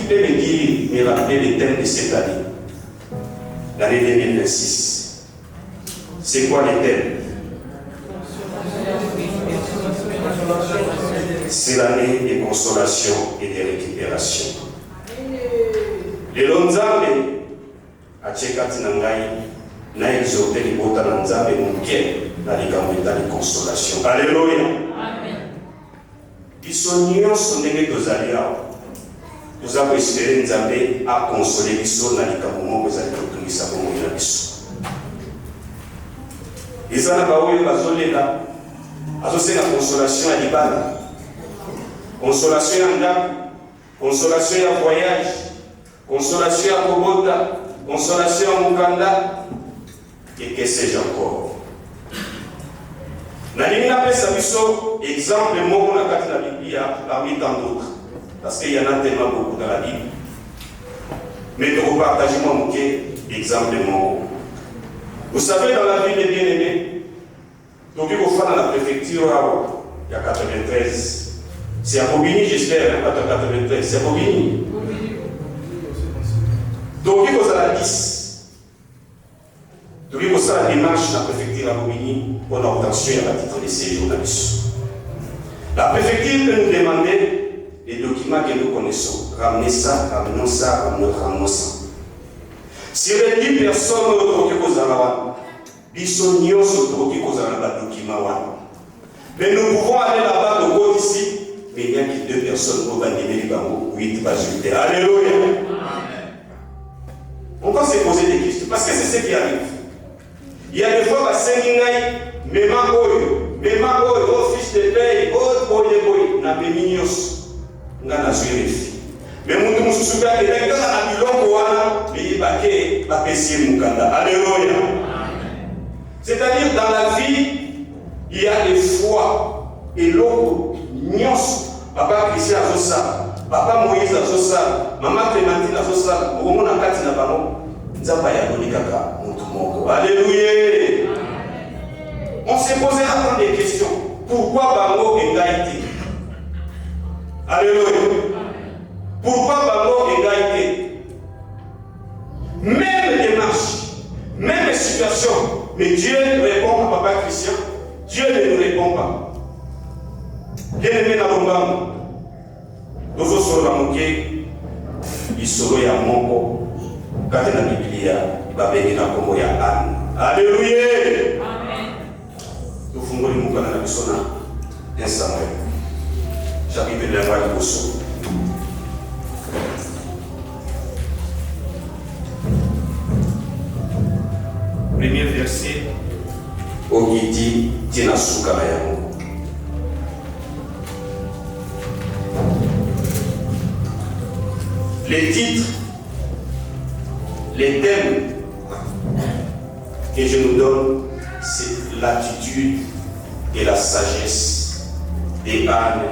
peut me dire, me rappeler les thèmes de cette année, l'année 2026? C'est quoi les thèmes? C'est l'année de consolation et de récupération. Les Lonzambe, à Tchekati Nangai, n'a exhorté les Bota Nanzambe, mon quai, dans les Gambetta de consolation. Alléluia. Ils sont nions, sont des Gozalia. Nous avons espéré Nzambe à consoler les sons dans les Gambetta, vous allez retrouver ça pour moi. Ils en ont eu bazolé là. Associé la consolation à l'Ibana. Consolation à Ndam, consolation à voyage, consolation à Kobota, consolation à Mukanda, et que sais-je encore. Nalimina Pesabiso, exemple, mot qu'on a dans la Bible, parmi tant d'autres, parce qu'il y en a tellement beaucoup dans la Bible. Mais de repartager moi mon exemple, mot. Vous savez, dans la vie des bien-aimés, donc il faut faire dans la préfecture, il y a 93. C'est à Bobigny, j'espère, 93. C'est à Bobigny. Donc il faut à la 10. Donc il faut la démarche dans la préfecture à Bobigny pour l'obtention et la titre de séjour dans la préfecture peut nous demander les documents que nous connaissons. Ramenez ça, ramenons ça, ramenons ça. Si les 10 personnes autour de Kozalawa, Bissonios autour de Kozalawa, document, mais nous pouvons aller là-bas de côté ici, mais il n'y a que 2 personnes pour animer les bambous, 8 résultats. Alléluia. On va se poser des questions, parce que c'est ce qui arrive. Il y a des fois, même au fils de paye, au na bémignos, on a joué. Mais nous sommes soucieux que les gens ont bilongo mais ils ont baissé Mukanda. Alléluia. C'est-à-dire dans la vie, il y a des fois et l'autre nyos. Papa Christian Azosa, Papa Moïse Azosa, Maman Clémentine Azosa, Romo Nakati Nabano, Nzapa Yadoni Kaka, Moutoumoko. Alléluia. On s'est posé à prendre des questions. Pourquoi Bango est gaïté? Alléluia. Pourquoi Bango est gaïté? Même démarche, même situation, mais Dieu répond à Papa Christian. Dieu ne nous répond pas. Bien-aimé dans le monde, nous sommes ils seront à Mongo, quand la Bible il va venir à Congo ya Anne. Alléluia. Nous faisons le mouvement dans la mission 1 Samuel, chapitre 1 verset 2. Premier verset, Ogidi Tinasuka Mayango. Les titres, les thèmes que je nous donne, c'est l'attitude et la sagesse des âmes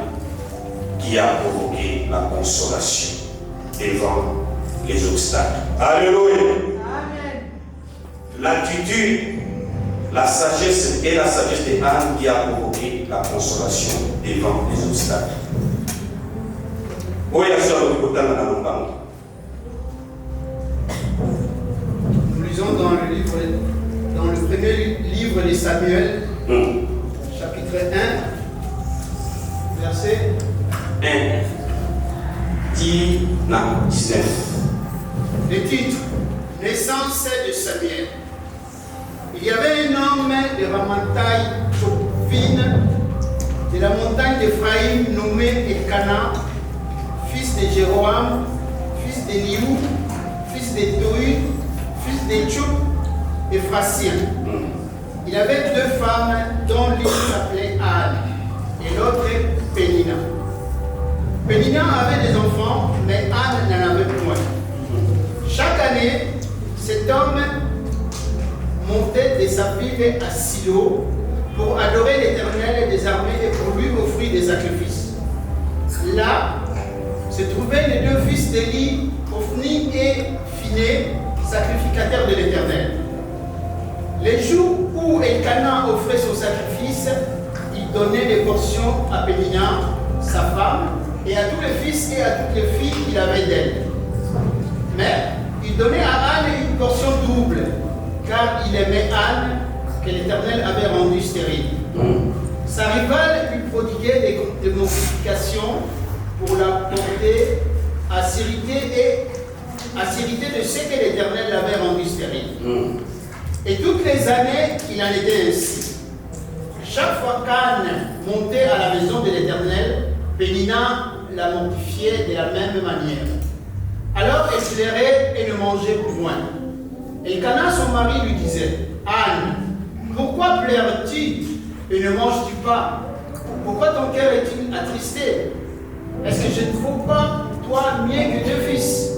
qui a provoqué la consolation devant les obstacles. Alléluia. Amen. L'attitude, la sagesse et la sagesse des âmes qui a provoqué la consolation devant les obstacles. Nous lisons dans le premier livre de Samuel, chapitre 1, verset 1, 19. Le titre, naissance de Samuel. Il y avait un homme de Ramantaï Chopvin, de la montagne d'Ephraïm, nommé Elkana, fils de Jéroam, fils de Liou, fils de Tohu, fils de Tchoup, Ephrasien. Il avait 2 femmes dont l'une s'appelait Anne et l'autre Pénina. Pénina avait des enfants, mais Anne n'en avait point. Chaque année, cet homme montait de sa ville à Silo pour adorer l'Éternel des armées et pour lui offrir des sacrifices. Là se trouvaient les 2 fils d'Élie, Ophni et Phiné, sacrificateurs de l'Éternel. Les jours où Elkana offrait son sacrifice, il donnait des portions à Pénina, sa femme, et à tous les fils et à toutes les filles qu'il avait d'elle. Il donnait à Anne une portion double, car il aimait Anne, que l'Éternel avait rendue stérile. Sa rivale lui prodiguait des modifications pour la porter à s'hériter de ce que l'Éternel l'avait rendu stérile. Et toutes les années, il en était ainsi. Chaque fois qu'Anne montait à la maison de l'Éternel, Pénina la mortifiait de la même manière. Alors elle pleurait et ne mangeait point. Elkana, son mari, lui disait: Anne, pourquoi pleures-tu et ne manges-tu pas? Pourquoi ton cœur est-il attristé? Est-ce que je ne vaux pas, toi, mieux que 2 fils?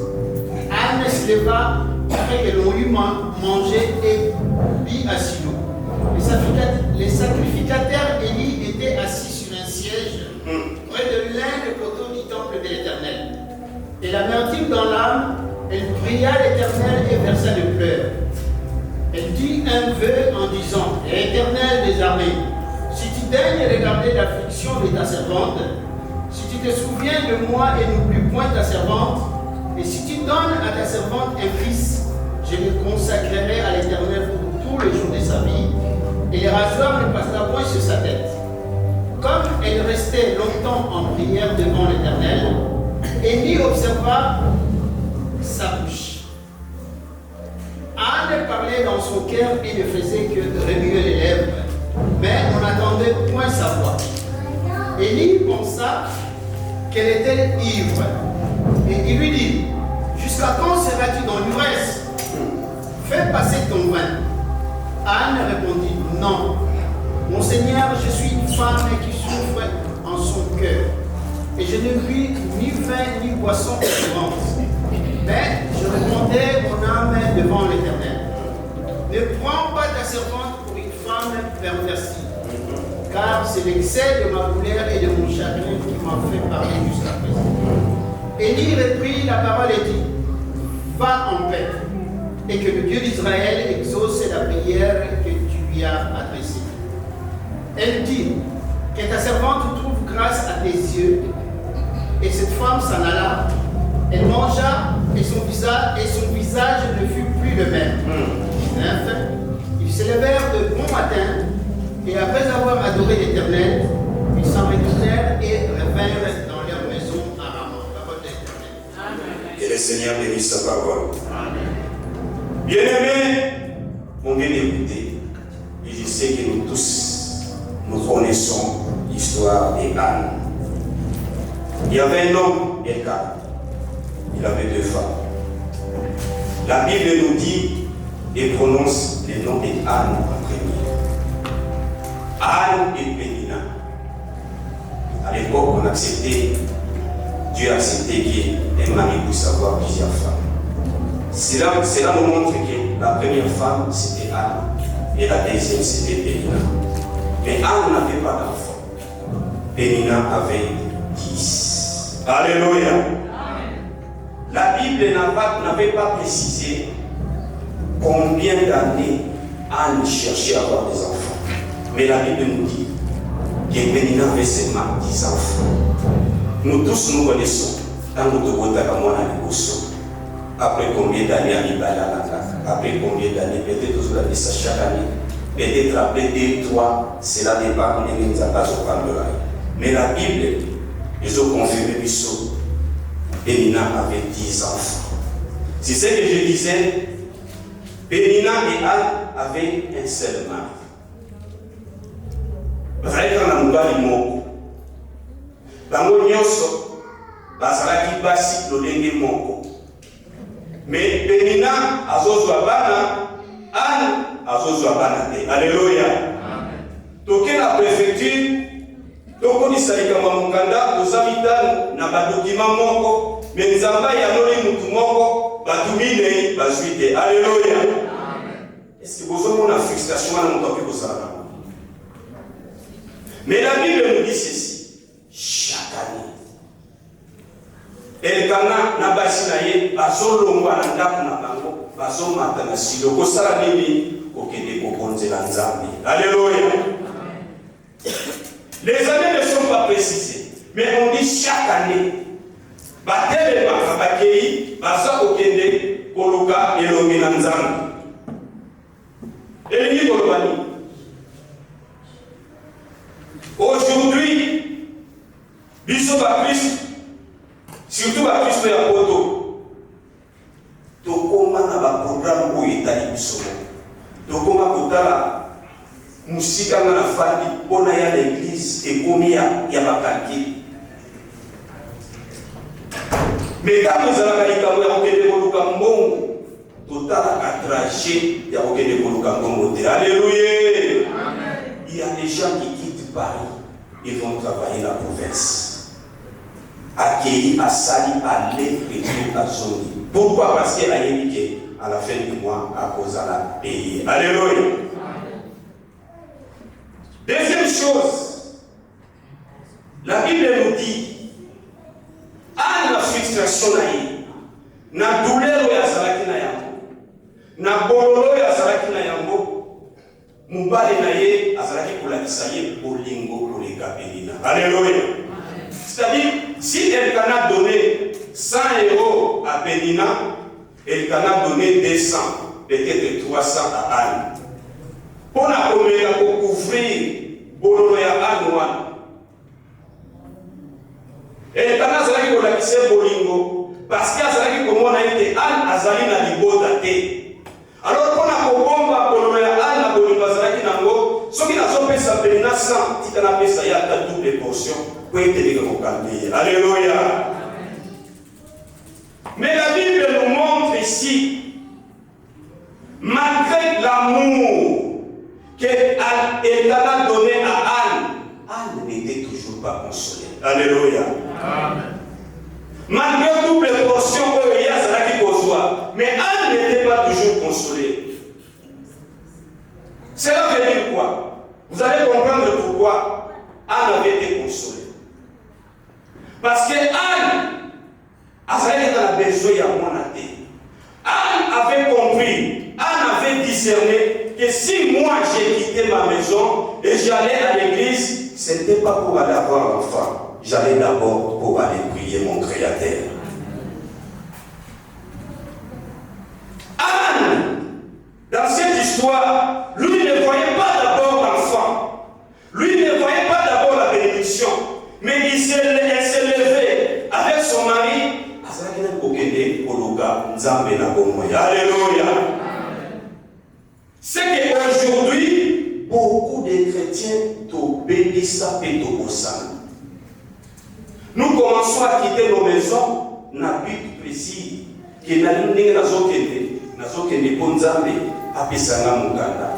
Anne se leva après que l'on eut mangé et bu à Silo. Les sacrificateurs Élie étaient assis sur un siège près de l'un des poteaux du temple de l'Éternel. Et l'amertume dans l'âme, elle pria l'Éternel et versa des pleurs. Elle dit un vœu en disant: Éternel des armées, si tu daignes regarder l'affliction de ta servante, si tu te souviens de moi et n'oublies point ta servante, et si tu donnes à ta servante un fils, je le consacrerai à l'Éternel pour tous les jours de sa vie, et le rasoir ne passera point sur sa tête. Comme elle restait longtemps en prière devant l'Éternel, Élie observa sa bouche. Anne parlait dans son cœur et ne faisait que remuer les lèvres, mais on n'attendait point sa voix. Élie pensa qu'elle était ivre, et il lui dit: Jusqu'à quand seras-tu dans l'ivresse? Fais passer ton vin. Anne répondit: Non, mon Seigneur, je suis une femme qui souffre en son cœur, et je ne puis ni vin ni boisson éprouvante. Mais je répondais mon âme devant l'Éternel: Ne prends pas ta servante pour une femme pervertie, car c'est l'excès de ma colère et de mon chagrin qui m'a fait parler jusqu'à présent. Élie reprit la parole et dit: Va en paix, et que le Dieu d'Israël exauce la prière que tu lui as adressée. Elle dit: Que ta servante trouve grâce à tes yeux. Et cette femme s'en alla. Elle mangea et son visage ne fut plus le même. 19. Ils se levèrent de bon matin, et après avoir adoré l'Éternel, ils s'en retournèrent et revinrent dans leur maison à Rama. Parole de l'Éternel. Que le Seigneur bénisse sa parole. Bien-aimés, on vient d'écouter. Et je sais que nous tous, nous connaissons l'histoire d'Anne. Il y avait un homme, Elkana. Il avait 2 femmes. La Bible nous dit et prononce le nom d'Anne en premier. Anne et Pénina. À l'époque, on acceptait, Dieu acceptait qu'un mari puisse avoir plusieurs femmes. Cela nous montre que la première femme c'était Anne et la deuxième c'était Pénina. Mais Anne n'avait pas d'enfant. Pénina avait 10. Alléluia. La Bible n'avait pas précisé combien d'années Anne cherchait à avoir des enfants. Mais la Bible nous dit que Pénina avait seulement 10 enfants. Nous tous nous connaissons. Dans notre après combien d'années à Ibalala, après combien d'années, peut-être toujours à ça chaque année, peut-être après 2, 3, cela dépend de nous à pas au Pandora. Mais la Bible, ils ont confirmé que Pénina avait 10 enfants. C'est ce que je disais. Pénina et Anne avaient un seul mari. Bazalaki na mobali moko. Bango nyonso bazalaki basi lolenge moko. Mais Pénina azozwa bana, Anne azozwa bana te. Alléluia. Toke na préfecture, tokonisa likambo mukanda ozabitano na badokima moko, mais nzamba ya noli mutu moko batumine bazwi te. Alléluia. Est-ce que vous avez une frustration à mon temps que vous avez? Mais la Bible nous dit ceci: chaque année, Elkana na basi na ye bazolongwa na ndako na bango, bazomata na Silo kosala nini kokende kokonzela Nzambe. Alléluia. Les années ne sont pas précisées, mais on dit chaque année. Batelema bakei baza kokende koluka elongi na nzambe. Elingi kolobani. Aujourd'hui, biso ba Christ, surtout ba Christ ya poto, tokoma na ba programme oyo etali biso. Tokoma kotala musika na fandi pona ya l'église ekomi ya bakalki. Mais quand nous allons aller à Mbongo, total à trajet, il y a aucun Mbongo. Alléluia. Il y a des gens qui quittent Paris, ils vont travailler dans la province. Accueillis à Sali, à l'Écriture, à Zoni. Pourquoi? Parce qu'elle a éduqué à la fin du mois à cause de la payer. Alléluia. Deuxième chose, la Bible nous dit, à la frustration na douleur ya salaki na yango na bololo ya salaki na yango mubali na ye azalaki kolakisa ye bolingo koleka Penina. Alléluia. C'est-à-dire si Elkana donnait 100 € à Penina, Elkana donnait 200, peut-être 300 à Anne. Pour la première pour couvrir bololo ya Anne wana. Et quand azalaki kolakisa bolingo parce que azalaki komona ete Anne azali na libota te. Alors pona kobomba bololo ya Anne na bolingo azalaki nango soki nazopesa Penina 100 tika na pesa ya ta double portion po ete ndenge kokambi. Alléluia. Mais la Bible nous montre ici, malgré l'amour qu'Elkana donnait à Anne, Anne n'était toujours pas consolée. Alléluia. Amen. Malgré toutes les portions qu'il y a, c'est qui reçoit, mais Anne n'était pas toujours consolée. Cela veut dire quoi? Vous allez comprendre pourquoi Anne avait été consolée. Parce que Anne avait besoin de mon athée. Anne avait compris, Anne avait discerné que si moi j'ai quitté ma maison et j'allais à l'église, ce n'était pas pour aller avoir un enfant. J'allais d'abord pour aller prier mon Créateur. Anne, dans cette histoire, lui ne voyait pas d'abord l'enfant. Lui ne voyait pas d'abord la bénédiction. Mais elle s'est levée avec son mari. Alléluia. C'est qu'aujourd'hui, beaucoup de chrétiens t'obéissent et t'obéissent. Nous commençons à quitter nos maisons, n'a but précis, que n'a l'une nazokende po Nzambe apesanga mukanda,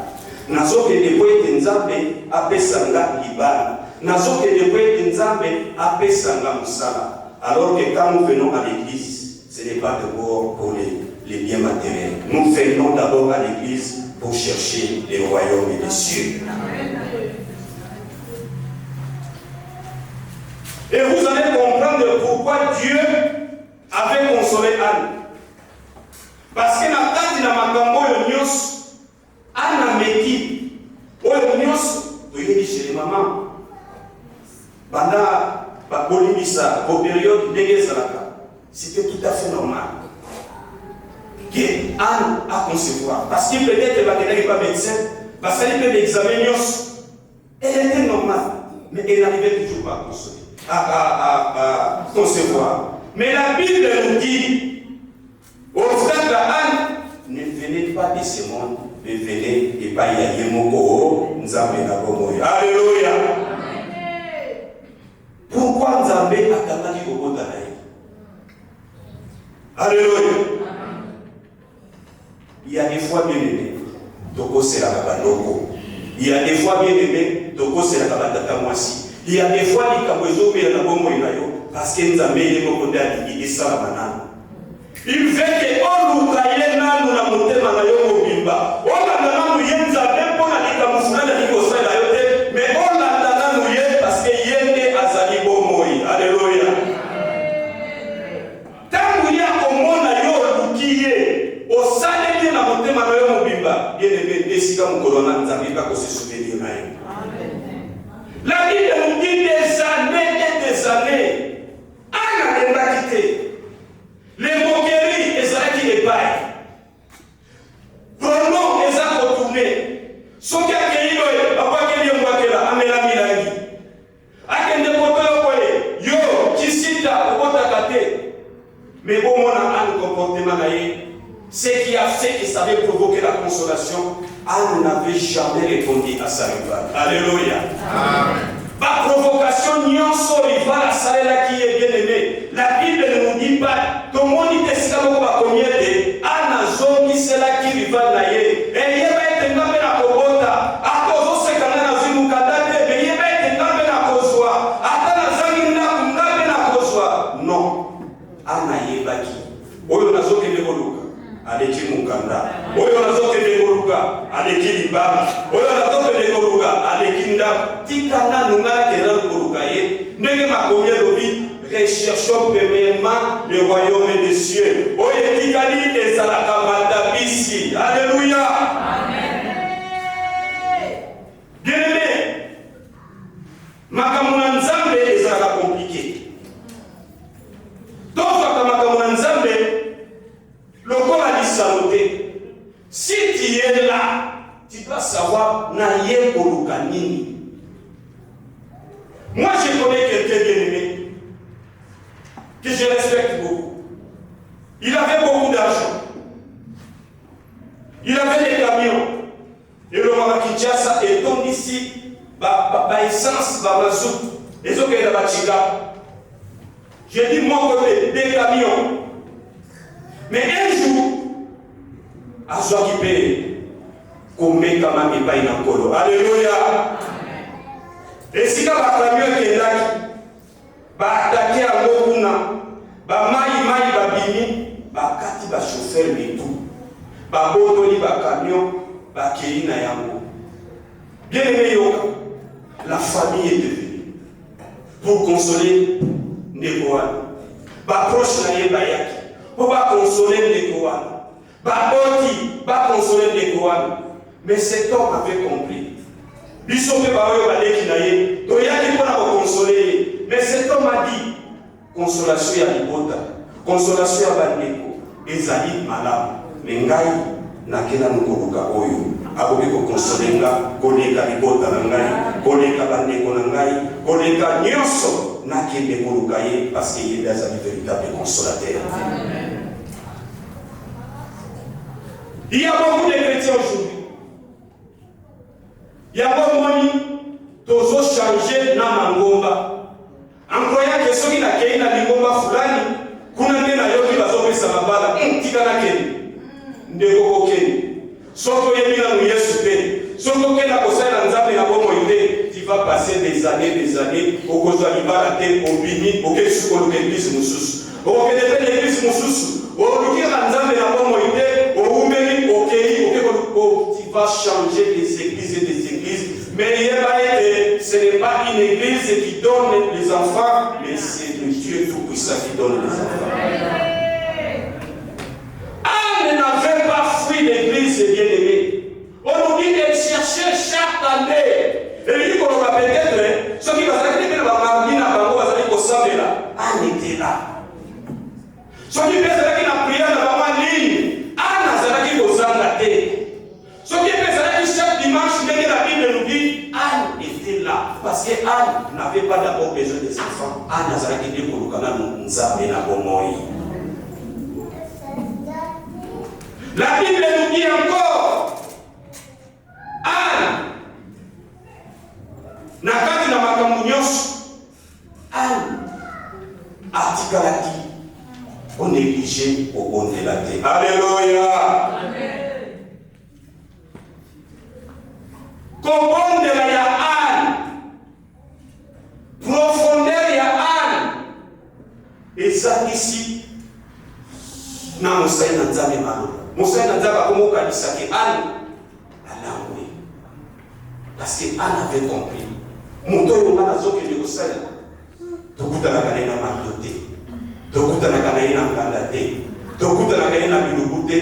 nazokende po ete Nzambe apesanga libala, nazokende po ete Nzambe apesanga musala. Alors que quand nous venons à l'église, ce n'est pas d'abord pour les biens matériels. Nous venons d'abord à l'église pour chercher les royaumes et les cieux. Et vous allez comprendre pourquoi Dieu avait consolé Anne. Parce que na kati na makambo yo nyos, Anne a meki. Oyo nyos, toyebi chez les mamans. Banda bakolimisa au période ndenge salaka. C'était tout à fait normal que Anne a concevoir. Parce que peut-être qu'elle n'est pas médecin, parce qu'elle peut l'examiner nyos. Elle était normale, mais elle n'arrivait toujours pas à consoler. À concevoir. Mais la Bible nous dit au frère d'Anne, ne venez pas de ce monde, mais venez et pas y aller moko Nzambe na bomoyo. Alléluia. Pourquoi Nzambe akangaki kobota na ye? Alléluia. Il y a des fois bien aimé, toko c'est la kabaloko. Il y a des fois bien aimé, toko c'est la kabatata mwasi. Il y a des fois qui parce que nous avons des côtés à ça maintenant. Il fait que on nous trahit nous la montée manayo bimba. On a nous yen zabe pour la camouflage de l'Écosse mais on a nous yen parce que yen azali bomoi. Alléluia. Tant qu'il y a comme on a yo lukiye au salé de la montée manayo bimba. Bien aimé décida mon colonna nous avons pas que se souvenir na ye. La Bible nous dit des années et des années. Anne n'a pas quitté. Les moqueries, les arrêts qui les paillent. Anne comportement ce qui a fait que ça avait provoqué la consolation, Anne n'avait jamais répondu à sa rivale. Alléluia. Amen. La provocation, nyonso rival à Salela qui est bien aimé. La Bible ne nous dit pas, tout le monde dit que c'est comme va combien de Anne Zongi, c'est là qui rival naïe. Et il va être un peu la cobota. À cause de ce qu'on a dans une mukadate, mais il va être un peu la causoie. À la zangi na causoie. Non. Anne y est baki. Oyo nazoke de Goluka. Aleki mukanda. Oyo nazoke de Goluka. Aleki libaba. Oyo nazoke de Goluka. Aleki ndam. Tikana nungala kera Goluka ye. Nenge makomia lobi. Recherchons premièrement le royaume des cieux. Oye tikali ezalaka matabisi. Alléluia. Amen. Bien-aimé. Makamuna nzambe ezalaka compliqué. Donc makamuna nzambe le corps a dit saluté. Si tu es là, tu dois savoir naïe Golukanini. Moi je connais quelqu'un bien-aimé que je respecte beaucoup. Il avait beaucoup d'argent. Il avait des camions. Et le Marakichasa est tombé ici, essence, mazout. Et ce qu'il y a là, j'ai dit mon côté, des camions. Mais un jour, à soi qui paye, comme même il paye dans le colo. Alléluia. Et si tu as un camion qui est là, attaquer à l'eau, babini, bakati ba chauffeur et tout, babotoli ba camion, ba kei na yango. Bien aimé yoka, la famille est devenue pour consoler Nekoan. Ba proche na ye bayaki, pour ba consoler Nekoan. Ba boti, ba consoler Nekoan. Mais cet homme avait compris. Bisope ba oyo ba leki na ye, to yaki pour la consoler. Mais cet homme a dit, consolation ya libota, consolation ya bandeko, ezali malamu. Mais ngai nakena nukoluka oyo, akoki kokonsolenga, koleka libota na ngai, koleka bandeko na ngai, koleka nyonso nakende koluka ye, parce qu'il est un véritable consolateur. Amen. Il y a beaucoup de chrétiens aujourd'hui. Il y a beaucoup de monde qui ont changé na mangomba. En croyant que ceux qui n'ont pas na lingomba fulani, kuna nde na yoki bazopesa mabala, tika na keni. Ndeko keni. Soko yebina mu Yesu te. Soko kena kosala nzambe na bomo ite, tu vas passer des années, okozwa libala te, obini, okesu ko l'église mususu. Okende te l'église mususu. Olukira nzambe na bomo ite, oumeli okei, tu vas changer des églises et des églises. Mais ce n'est pas une église qui donne les enfants, mais c'est le Dieu Tout-Puissant qui donne les enfants. Anne n'avait pas fui l'église, bien-aimée. On nous dit qu'elle cherchait chaque année. Et lui, on va peut-être, ceux qui vont dire que Anne était là. Ceux qui pensent qu'il a prié dans la ligne, Anne a dit aux Anglais. Ceux qui pensent que chaque dimanche, la Bible nous dit, Anne était là. Parce que Anne n'avait pas d'abord besoin des enfants. Anne a dit pour le canal Nzambe na bomoi. La Bible nous dit encore, Anne, nakati na makambo nyonso, Anne atikalaki o négligé o bondela te. Alléluia. Amen. Kobondela ya Anne, profondeur ya Anne, eza ici na mosai na Nzambe maloba. Mosai na Nzambe akomokanisa ke Anne alangwe. Parce que Anne avait compris. Moto oyo nga nazokende kosala, tokutanaka naye na marto te, tokutanaka naye na nganda te, tokutanaka naye na bilubu te,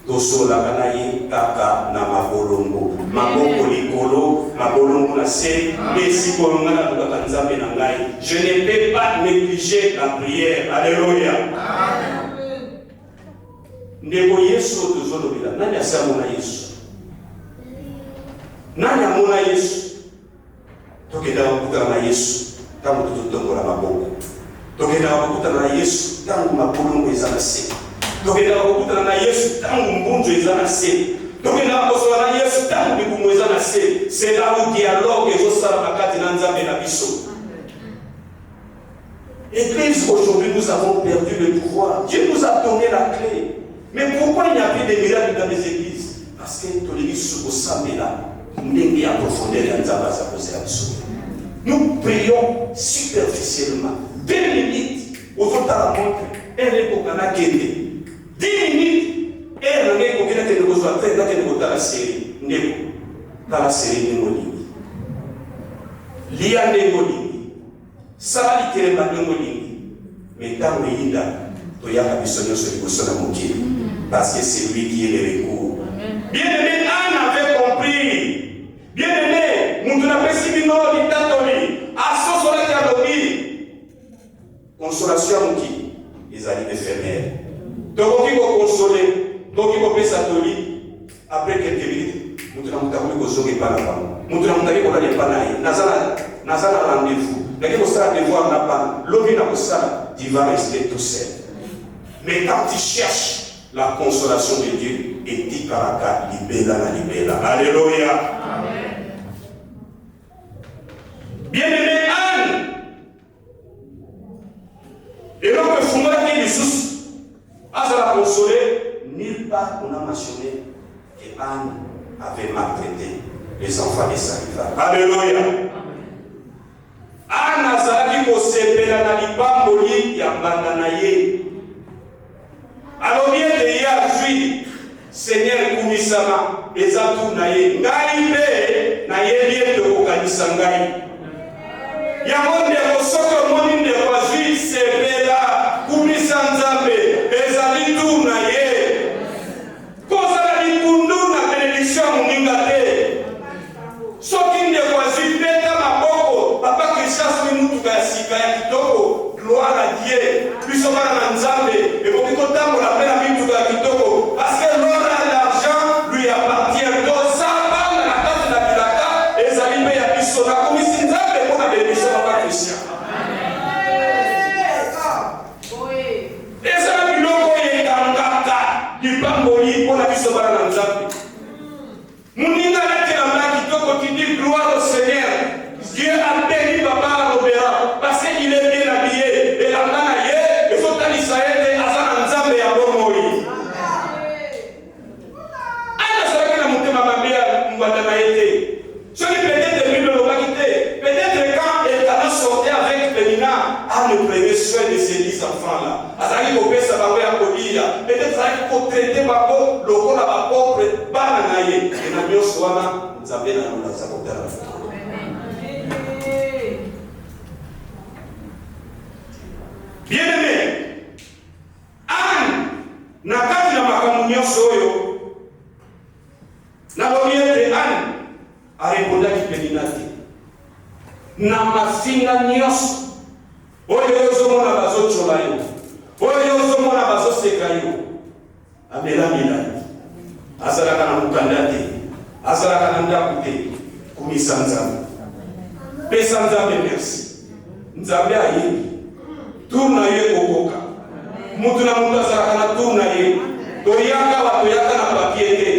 tosolaka na ye kaka na mabolongo. Maboko likolo, mabolongo na se, mesi kolonga na lukaka Nzambe na ngai. Je ne peux pas négliger la prière. Alléluia. Amen. Ndeko Yesu tozolobela, nani asamona Yesu? Nani amona Yesu? Tokenda kukutana na Yesu, tangu tutotombola maboko. Tokenda kukutana na Yesu, tangu mabolongo eza na se. Donc il y a beaucoup de Yesu tangu mbunjo ezana se. Donc il y a beaucoup de Yesu tangu bikumu ezana se. C'est là où dialogue et osala makati na nzambe na biso. Église, aujourd'hui nous avons perdu le pouvoir. Dieu nous a donné la clé. Mais pourquoi il n'y a plus de miracles dans les églises? Parce que nous prions superficiellement. 2 minutes, autour de la montre, elle est pour qu'on a 10 minutes, elle est pour qu'on ait dans la série. Dans la série de Molini. L'IA de Molini. Ça, il y a de Molini. Mais dans le Yinda, il y a un sur le Moki. Parce que c'est lui qui est le recours. Bien-aimé, Anne avait compris. Bien-aimé, nous n'avons pas si bien dit à ce soir qui a dormi. Consolation qui les alliés éphémères. Donc on dit qu'on consoler, donc il faut payer sa tolie. Après quelques minutes, nous n'avons pas pu consoler pas la femme. Nous n'avons pas pu consoler pas la femme. Nous avons rendez-vous. Mais quand on a devoir n'a pas, l'homme n'a pas ça, il va rester tout seul. Mais quand il cherche la consolation de Dieu, et dit karaka, libéla. Alléluia. Amen. Bien-aimé Anne, et donc le fondement qui est Jésus, à la consoler, nulle part on a mentionné que Anne avait maltraité les enfants des Salivas. Alléluia. Anne a zalaki kosepela na libamboli ya mbanda na ye. Alors bien de Yahweh, Seigneur kumisama ezatu na ye. Ngai be na ye bien de kokanisa ngai. Ya monde kosoko moni de kwazui sepela kumisa nzambe ezali tu na ye. Koza la likundu na benediction muninga te. Soki de kwazui peta maboko papa Christian mutu ka sika ya kitoko. Gloire à Dieu. Puis on va dans Nzambe. Et pour que tant on appelle à Mitou Kitoko. Parce que l'or à l'argent lui appartient. Donc ça va dans la case de la Pilata. Et ça lui met à Bissona. Comme ici Nzambe pour la bénédiction de Papa Christian. Et ça lui logo est dans Gata. Du Pamboli pour la Bissona dans Nzambe. Mouninga la Télama Kitoko qui dit gloire au Seigneur. Dieu a béni Papa Robert. Parce qu'il est bien habillé. Et la manaye, il faut aller s'arrêter à sa Nzambe à Bomori. Anna Saraki n'a monté ma mamie Mbadana été. Ce qui peut-être depuis le localité, peut-être quand elle a sorti avec Pénina, à ne prenait soin de ces 10 enfants-là. À Saraki Bopé Sabawé à Kolia, peut-être Saraki pour traiter ma peau, le corps à ma pauvre, bananaye. Et n'a mieux soin, Nzambe n'a pas sa côté à la fin. Bien-aimé, Anne, nakati na makamu nyonso oyo, na lobiete Anne, arepondaki Penina te. Na mafinga nyonso, oyo ozomona bazochola yo, oyo ozomona bazoseka yo, amelamila, azalaka na mukanda te, azalaka na ndaku te, kumisa Nzambe. Pesa Nzambe merci. Nzambe ayebi. Tourna ye kokoka. Mutu na mutu azalaka na tourna ye. Toyaka wa toyaka na papier te.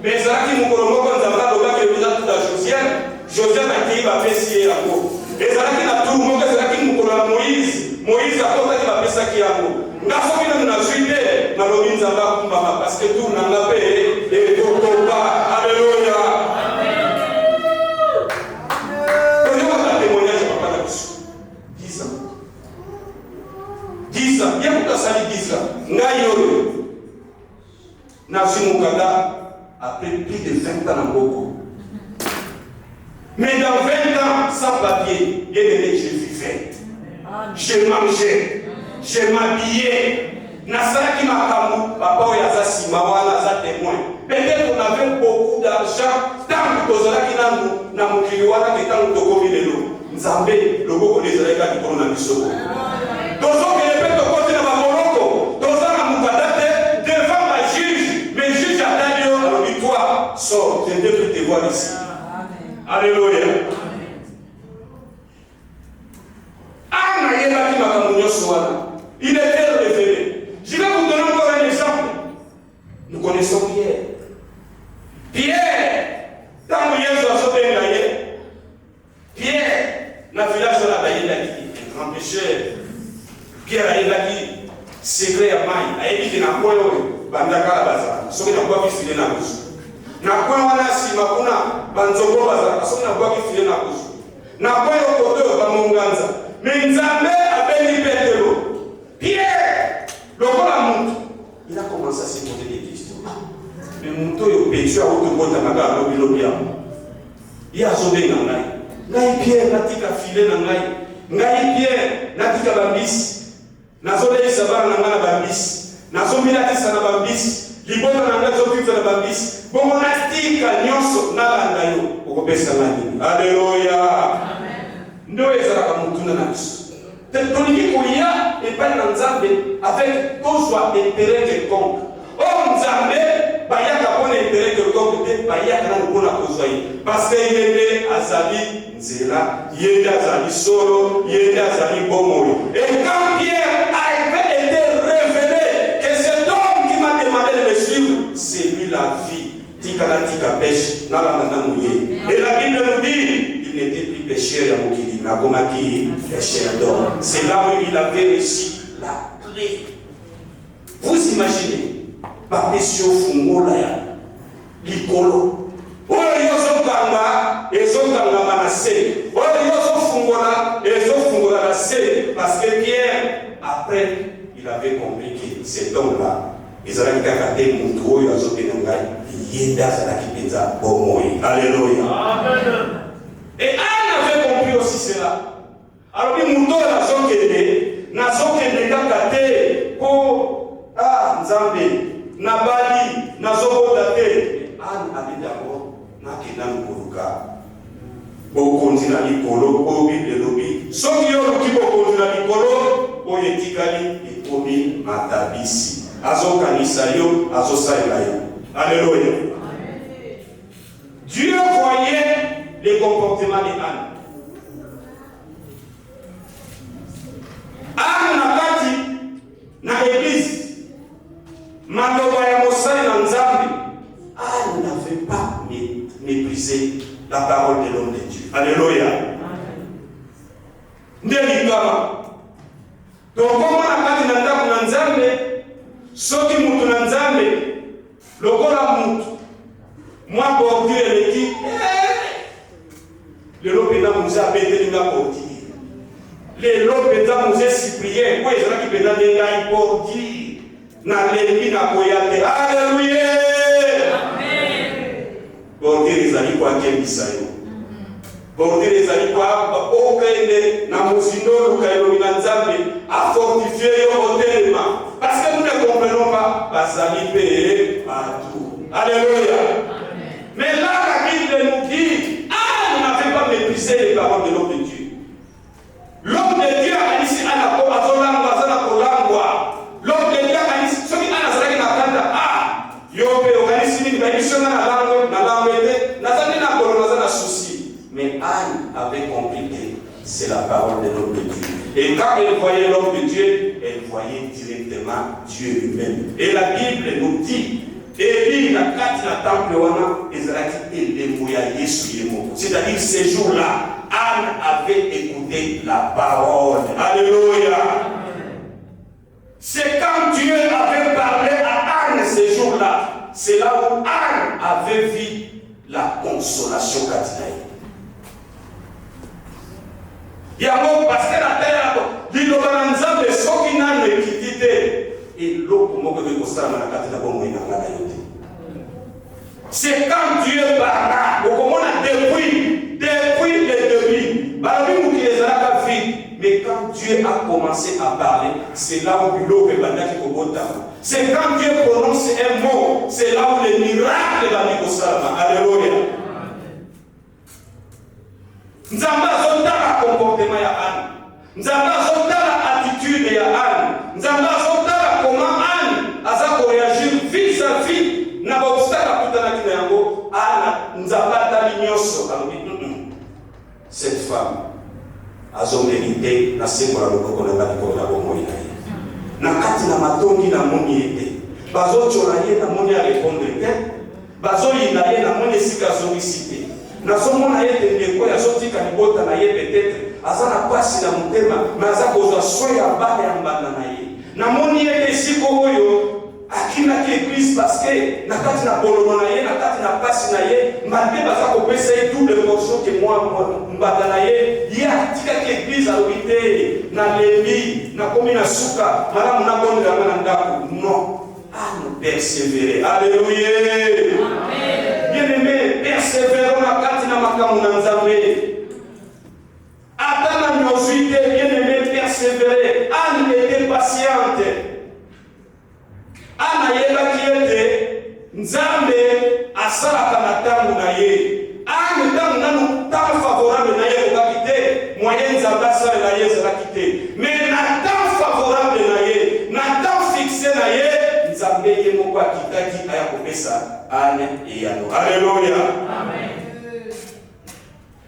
Mais zaki mukolo moko Nzambe alobaki ebeza tuta Josiane. Josiane akei bapesi ye yango. Ezalaki na tour moko ezalaki mukolo na Moïse. Moïse akotaki bapesaki yango. Nga soki nanu nazwi te nalobi Nzambe akumbama parce que tour na nga mpe ekokoka. Alléluia. Il y a beaucoup de sali 10 ans. Ngaïo. Nazi Mukada, après plus de 20 ans en beaucoup. Mais dans 20 ans, sans papier, bien aimé, je vivais. Je mangeais. Je m'habillais. Nasaki Makamu, papa Yazasi, maman Naza témoin. Peut-être qu'on avait beaucoup d'argent, tant que Tozalaki Namu, Namukiliwana, qui tant que Tokomi Lelo. Nzambe, le Boko des Aléka qui tourne à Bissoko. Tozo que les pètes côté de ma Morocco, Tozo na Mukadate, devant ma juge, mes juges attendent à l'auditoire. Sors, je ne peux plus te voir ici. Alléluia. Il était révélé. Je vais vous donner encore un exemple son Pierre. Pierre, tant que Yesu a sauvé Pierre, dans le village de la Baïla, un grand pécheur. Pierre a dit, secret à maille, a dit qu'il n'a pas eu, bandaka la bazar, ce qui n'a pas vu filer dans la bouche. N'a pas eu un assis, ma kuna, banzoko bazar, ce qui n'a pas vu filer dans la bouche. N'a pas eu côté, bamonganza. Mais Nzambe a béni Pétero. Pierre, le roi la monte. Il a commencé à se poser des questions. Mais mon toyo péché a autobot à maga à l'obilobia. Il a sauvé Nangai. Ngai Pierre n'a tika filé Nangai. Ngai Pierre n'a tika bambis. Nazole Isabara Nanga bambis. Nazomila tisa na bambis. Libona Nanga zopita na bambis. Bongo na tika nyonso na bandayo. Ukopesa nani. Alléluia. Ndo ezalaka mutuna na biso. Tolingi kolia epai na Nzambe avec tozwa intérêt quelconque. Or Nzambe bayaka mpona intérêt quelconque te bayaka nano mpona kozwa ye. Parce que ye nde azali nzela, ye nde azali solo, ye nde azali bomoi. Et quand Pierre a été révélé que cet homme qui m'a demandé de me suivre, c'est lui la vie. Tika tika pêche, nala nana mouye. Et la Bible nous dit, il n'était plus pécheur à Mokili, Nakomaki, pécheur d'homme. C'est là où il avait réussi la clé. Vous imaginez, Papesio Fungolaya, Likolo, Oyo Kanga, Ezokanga Manassé, Oyo Fungola la C, parce que Pierre, après, il avait compris que cet homme-là, ils allaient kakaté Moutou, Yazokenangai, Yenda Zalakipeza, Bomoi. Alléluia. Amen. Et Anne avait compris aussi cela. Alors, il Moutou, n'a zokende kakate, pour Nzambe, Nabali, Nazobodate. Anne avait d'abord, Nakenan Kouruka. Bokonzi na likolo, Bobi de Lobi. Soki yo luki bokonzi na likolo, Oyetikali, Ekomi, Matabisi. Azokanisa yo, Azosaïla yo. Alléluia. Dieu voyait les comportements d'Anne. Anne na kati na église, maloba ya mosali na Nzambe. Anne n'avait pas méprisé la parole de l'homme de Dieu. Alléluia. Ndeli kama. Donc comment na kati na ndako na Nzambe, soki mutu na Nzambe lokola mutu moi bordure eleki lelo pena muze abetelinga bordure lelo pena muze cyprien po ezalaki pena nde ngai bordure nalembi nakoya te. Alleluya. Bordure ezali koakembisa yo, bordure ezali okende na mozindo oluka elobi na Nzambe afortifie yo motelema, parce que nous ne comprenons pas bazali pe partout. Alléluia. Mais là, la Bible nous dit, Anne n'avait pas méprisé les paroles de l'homme de Dieu. L'homme de Dieu a dit, si Anne a pas azolangwa. L'homme de Dieu a dit, ce qui Anne a zalaki na kanda, yope organisi ni baishona na langue ete, nazali na kolo na souci. Mais Anne avait compris que c'est la parole de l'homme de Dieu. Et quand elle voyait l'homme de Dieu, elle voyait directement Dieu lui-même. Et la Bible nous dit, Élie na kati na temple wana ezalaki elembo ya Yesu ye moko. C'est-à-dire ces jours-là, Anne avait écouté la parole. Alléluia. C'est quand Dieu avait parlé à Anne ces jours-là, c'est là où Anne avait vu la consolation katinaï. Yango parce que la terre liloba Nzambe soki nano ekiti te. C'est quand Dieu parla, depuis le début, mais quand Dieu a commencé à parler, c'est là où l'eau est bandaki kobota. C'est quand Dieu prononce un mot, c'est là où le miracle va venir au salama. Alléluia. Nzamba zotala comportement ya Anne. Nzamba zotala attitude ya Anne. Nzamba zotala comment Anne aza ko réagir vis-à-vis na obstacle kutana kina yango. Anne nzamba tali nyoso kalobi. Cette femme azo mérité na sembola lokoko na bako na bomoi na ye. Na kati na matongi na moni ete. bazochola ye na moni ya répondre te bazoyinda ye na moni esika azongisite nazomona ye ndeko yazotika libota na ye peut-être aza na pasi na motema me aza kozwa soin ya bale ya mbanda na ye namoni ye esika oyo akinaki église parce que na kati na bololo na ye na kati na pasi na ye mbande baza kopesa ye double portion ke mwa mbanda na ye ye atikaki église alobi te nalembi nakomi na suka malamu nabondelanga na ndako non nous persévérer. Alléluia. Bien-aimé, persévérons na kati na makambo na Nzambe. Ata na nyozwite, bien-aimé, persévérer. Anne était patiente. Anne ayebaki ete Nzambe asalaka na ntango na ye. Anne ntango nanu ntango favorable na ye okaki te. Moyen Nzambe asalela ye ezalaki te. Mais na ntango favorable na ye, na ntango fixe na ye, Nzambe ye moko akitaki aya kopesa Anne eyano. Alléluia. Amen.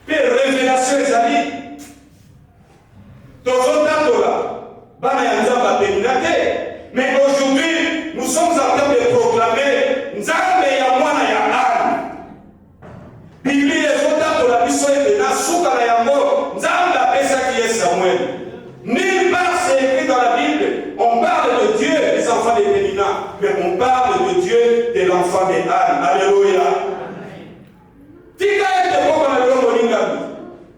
Pe révélation ezali tozotatola bana ya Nzambe apenina te. Mais aujourd'hui, nous sommes en train de proclamer Nzambe ya mwana ya Anne. Biblia ezotatola biso ete na suka na yango Nzambe apesaki ye Samuel. Nulle part c'est écrit dans la Bible. On parle de Dieu des enfants des Pénina, mais on parle de Dieu de l'enfant de Anne. Alléluia. Tika ete koko na yo molinga.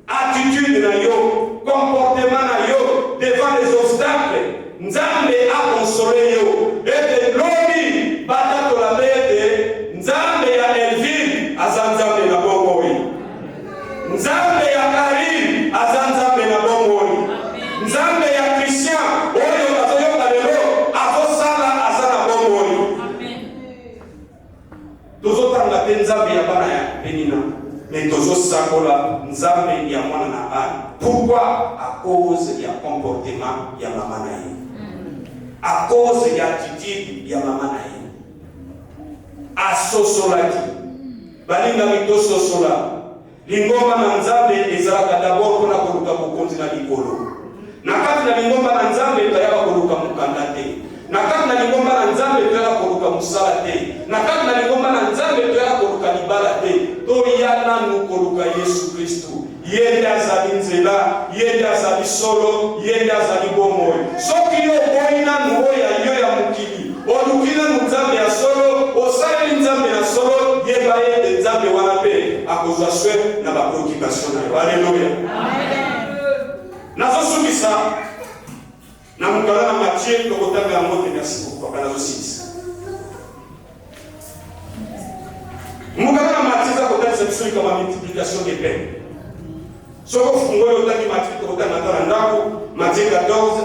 Attitude na yo, comportement na yo devant les obstacles. Nzambe a consolé yo. Ete lobi batatola ete Nzambe ya Elvin azanzambe na bongoyi. Nzambe ya Karim azanzambe na bongoyi. Nzambe ya Christian oyo bazoyoka lelo akosala azana bongoyi. Tozotanga te Nzambe ya bana ya Penina, mais tozosakola Nzambe ya mwana na Anne. Pourquoi? À cause ya comportement ya mama na ye. À cause ya attitude ya mama na ye. Asosolaki balinga mitososola lingomba na Nzambe ezalaka d'abord mpona koluka bokonzi na likolo. Na kati na lingomba na Nzambe toyaka koluka mokanda te. Na kati na lingomba na Nzambe toyaka koluka mosala te. Na kati na lingomba na Nzambe toyaka koluka libala te. Toya nanu koluka Yesu Kristu. Yende azali nzela, yende azali solo, yende azali bomoi. Soki yo boyi nanu oya yo ya mokili oluki nanu Nzambe ya solo, osali Nzambe na solo, yeba yende Nzambe wana mpe akozwa swe na bapreoccupation na yo. Alléluia. Nazosukisa na mukala na Matthieu tokotanga yango te. Merci beaucoup papa. Nazosukisa mukala na Matthieu tokotalisa biso kama multiplication des peines. Soko fungo yotaki Matthieu tokotanga na ndako Matthieu 14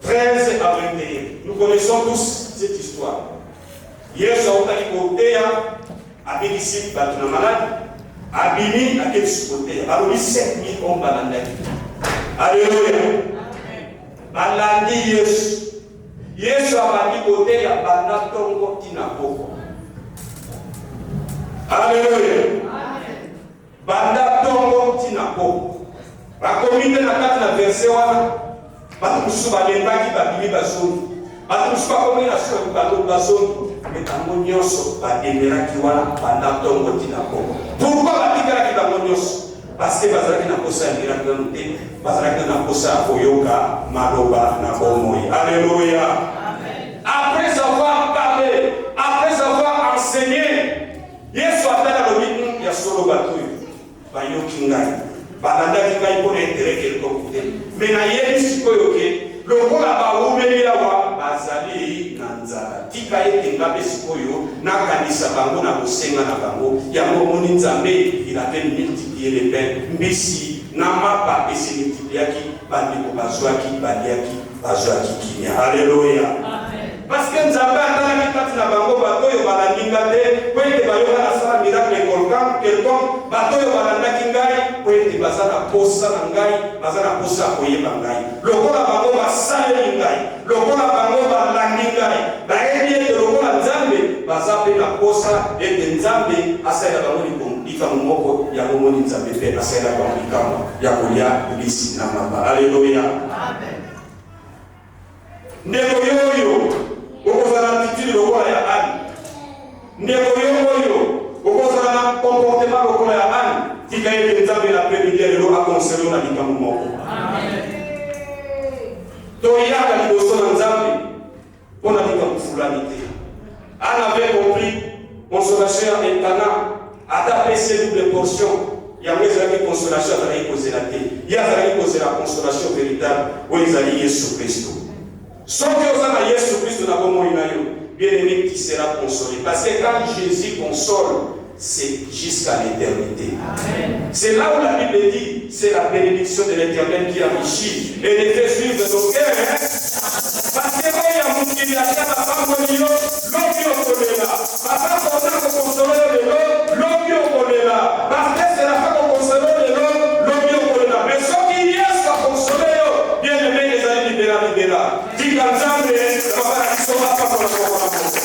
13 à 21. Nous connaissons tous cette histoire. Yesu aotaki koteya abikisi bato na malade abimi akesi koteya balobi 7000 hommes balandaki. Alléluia. Balandi Yesu. Yesu abandi koteya banda tongo tina poko. Alléluia. Banda tongo tina poko. Bakomite na kati na verset wana bato mosusu balembaki babimi bazongi. Bato mosusu bakomi na soki bato bazongi. Metango nyonso bademelaki wana banda tongo tina poko. Pourquoi batikalaki bango nyonso? Parce que bazalaki na posa ya miracle nanu te, bazalaki na posa ya koyoka maloba na bomoi. Alléluia. Après avoir parlé, après avoir enseigné, Yesu atala lobi ya solo batoyo bayoki ngai balandaki ngai mpona intérêt quelconque te. Mais nayebi sikoyo ke lokola bawumeli awa bazali na nzala, tika ete nga mpe sikoyo nakanisa bango na kosenga na bango. Yango omoni Nzambe il avait multiplié les pains, mbisi na mapa esi multipliaki bandeko bazwaki baliaki bazwaki kimia. Alléluia. Parce que Nzambe atalaki kati na bango bato oyo balandinga te po ete bayoka nasala miracle quelconque. Bato oyo balandaki ngai po ete baza na posa na ngai, baza na posa ya koyeba ngai. Lokola bango basaleli ngai, lokola bango balandi ngai, bayebi ete lokola Nzambe baza mpe na posa ete Nzambe asalela bango likambo moko ya komoni Nzambe mpe asalela bango likambo ya kolia bisi na mapa. Alléluia. Ndeko yoyo okozala attitude lokola ya Anne. Ndeko yo okozala na comportement lokola ya Anne. Tika ete Nzambe na après-midi lelo akonselo na likambo moko. Toyaka liboso na Nzambe mpona likambo fulani te. Anne avait compris consolation étonnante. Ata pese double portion. Yango ezalaki consolation azalaki kozela te. Ye azalaki kozela consolation véritable oyo ezali Yesu Kristo. Soki oza na Yesu Kristo na bomoi na yo, bien-aimé, qui sera consolé. Parce que quand Jésus console, c'est jusqu'à l'éternité. C'est là où la Bible dit, c'est la bénédiction de l'Éternel qui enrichit et les fait suivre nos cœurs. Parce que quand il y a mon qui a fait la femme au milieu, l'homme qui est là. Parce qu'on a consolé de l'homme qui est là. Parce que c'est la femme qui consolé de l'homme qui est là. Mais ce qui y est, soit consolé, bien aimé, les amis libéra. Dis comme ça, mais ça va pas qui sont là, pas pour la consolation.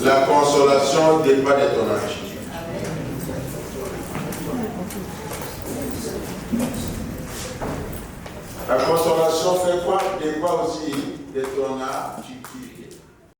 La consolation dépend de ton attitude. La consolation fait quoi? Dépend aussi de ton attitude.